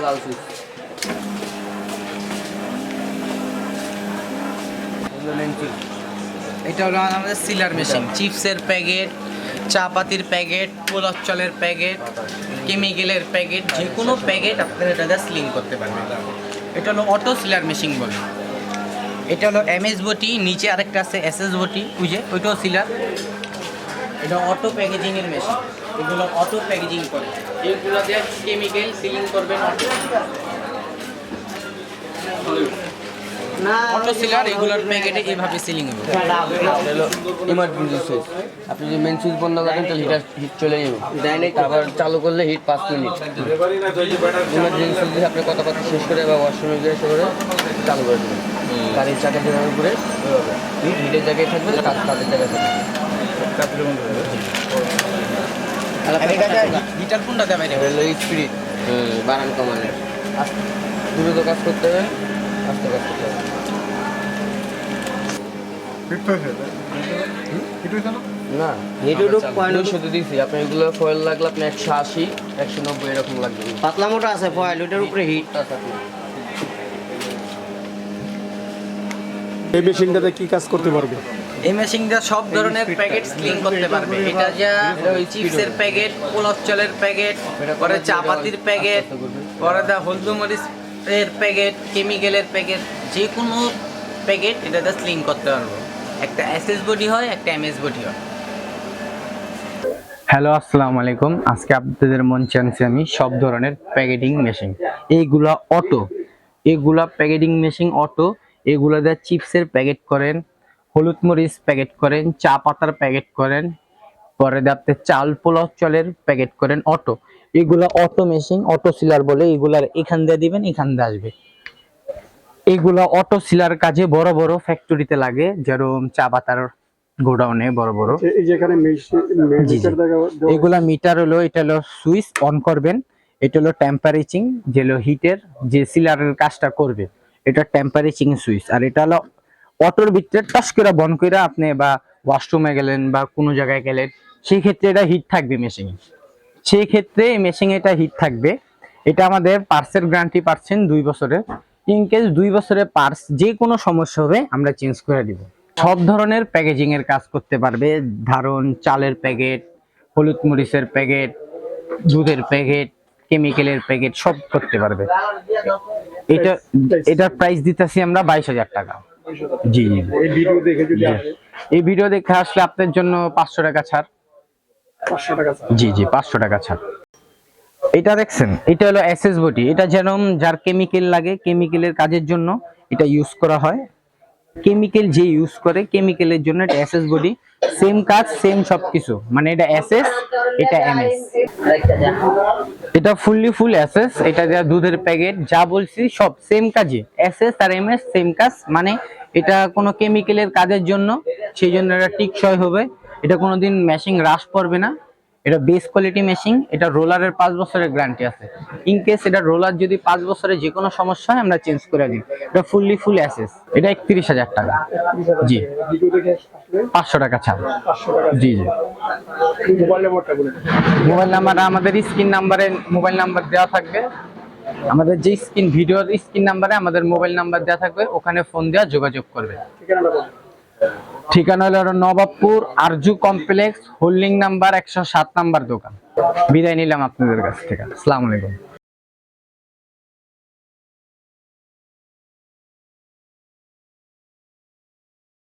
লাল switch এটা হলো আমাদের সিলার মেশিন, চিপসের প্যাকেট, চা পাতির প্যাকেট, পোলার চালের প্যাকেট, কেমিক্যালের প্যাকেট, যে কোনো প্যাকেট আপনারা এটা সিলিং করতে পারবেন। এটা হলো অটো সিলার মেশিন বলে। এটা হলো এমএস বটি, নিচে আরেকটা আছে এসএস বটি, বুঝে ওইটাও সিলার। এটা অটো প্যাকেজিংয়ের মেশিন, এগুলো অটো প্যাকেজিং করে। এইগুলো দিয়ে কেমিক্যাল সিলিং করবেন অটো। অটো সিলার এগুলোর প্যাকেটে এইভাবে সিলিং হবে। ইমার্জেন্সি সুইচ, আপনি যদি মেন সুইচ বন্ধ করেন তাহলে হিট চলে যাবে, আবার চালু করলে হিট 5 মিনিট। ইমার্জেন্সি সুইচ আপনি কথা কথা শেষ করে বা ওয়াশরুমে গিয়ে এসে করে চালু করে দেবেন। গাড়ির চাকা দেওয়ার উপরে হিটের জায়গায় থাকবে, কাজের জায়গায় থাকবে। হিটার কোনটা দেবে? স্পিরিট বাড়ান কমানের, দ্রুত কাজ করতে হবে, আস্তে কাজ করতে হবে। না শুধু দিয়েছি আপনি এগুলো ফয়েল লাগলে আপনি 180 190 এরকম লাগবে। পাতলা মোটা আছে ফয়েল, ওইটার উপরে হিট আছে। এই মেশিনটাতে কি কাজ করতে পারবে? এই মেশিনটা সব ধরনের প্যাকেট সিলিং করতে পারবে। এটা যা চিপসের প্যাকেট, পোলার চালের প্যাকেট, পরে চা পাতির প্যাকেট, পরে দা হলদু মরিচ এর প্যাকেট, কেমিক্যালের প্যাকেট, যে কোনো প্যাকেট এটাতে সিলিং করতে পারবো। একটা এসএস বডি হয়, একটা এমএস বডি হয়। হ্যালো, আসসালামু আলাইকুম। আজকে আপনাদের মঞ্চে আনছি আমি সব ধরনের প্যাকেটিং মেশিন। এইগুলা অটো, এগুলা প্যাকেটিং মেশিন অটো। এগুলা দিয়ে চিপসের প্যাকেট করেন, হলুদ মরিচ প্যাকেট করেন, চা পাতার প্যাকেট করেন, পরে দিয়ে আপনি চাল পোলাও চালের প্যাকেট করেন অটো। এগুলা অটো মেশিন, অটো সিলার বলে। এগুলার এখান দিয়ে দিবেন, এখান দিয়ে আসবে। এগুলা অটো সিলার কাজে বড় বড় ফ্যাক্টরিতে লাগে, যেরকম চা পাতার গোডাউনে বড় বড়। এগুলা মিটার হলো, এটা হলো সুইচ অন করবেন, এটা হলো টেম্পারেচার, যে হলো হিটের যে সিলারের কাজটা করবে, এটা টেম্পারেচার সুইচ। আর এটা হলো অটোর ভিতরে টাচ করে বন্ধ করে আপনি বা ওয়াশরুমে গেলেন বা কোনো জায়গায় গেলেন, সেই ক্ষেত্রে এটা হিট থাকবে মেশিনে। সেই ক্ষেত্রে মেশিনে এটা হিট থাকবে। এটা আমাদের পার্সের গ্যারান্টি পাচ্ছেন 2 বছরের। ইনকেস 2 বছরের পার্স যে কোনো সমস্যা হবে আমরা চেঞ্জ করে দিব। সব ধরনের প্যাকেজিং এর কাজ করতে পারবে, ধরুন চালের প্যাকেট, হলুদ মরিচের প্যাকেট, দুধের প্যাকেট, কেমিক্যালের প্যাকেট, সব করতে পারবে। এটার প্রাইস দিতেছি আমরা 22,000 টাকা। জি, এই ভিডিও দেখে আসলে আপনার জন্য 500 টাকা ছাড়। 500 টাকা? জি, 500 টাকা ছাড়। এটা দেখছেন, এটা হলো এসএস বডি। এটা যেরকম যার কেমিক্যাল লাগে, কেমিক্যালের কাজের জন্য এটা ইউজ করা হয়। কেমিক্যাল যে ইউজ করে, কেমিক্যালের জন্য এটা এসএস বডি। সেম কাজ, সেম সবকিছু, মানে এটা এসএস, এটা এমএস। এটা ফুল এসএস। এটা যা দুধের প্যাকেট যা বলছি সব সেম কাজে, এসএস আর এমএস সেম কাজ। মানে এটা কোনো কেমিক্যালের কাজের জন্য, সেই জন্য এটা টিকসই হবে। এটা কোনোদিন মেশিন রাশ পড়বে না। এটা বেস্ট কোয়ালিটি মেশিন। এটা রোলারের 5 বছরের গ্যারান্টি আছে। ইনকেস এটা রোলার যদি 5 বছরে যে কোনো সমস্যা হয় আমরা চেঞ্জ করে দিই। এটা ফুল অ্যাসেস। এটা 31,000 টাকা। জি, 500 টাকা ছাড়। জি। মোবাইল নাম্বার আমাদের স্ক্রিন নাম্বারে মোবাইল নাম্বার দেওয়া থাকবে। আমাদের যে ভিডিওর স্ক্রিন নাম্বারে আমাদের মোবাইল নাম্বার দেওয়া থাকবে, ওখানে ফোন দেওয়া যোগাযোগ করবে। ঠিকানা হলো Nawabpur Arju complex, holding number 107 number দোকান। বিদায় নিলাম আপনাদের কাছ থেকে। আসসালামু আলাইকুম।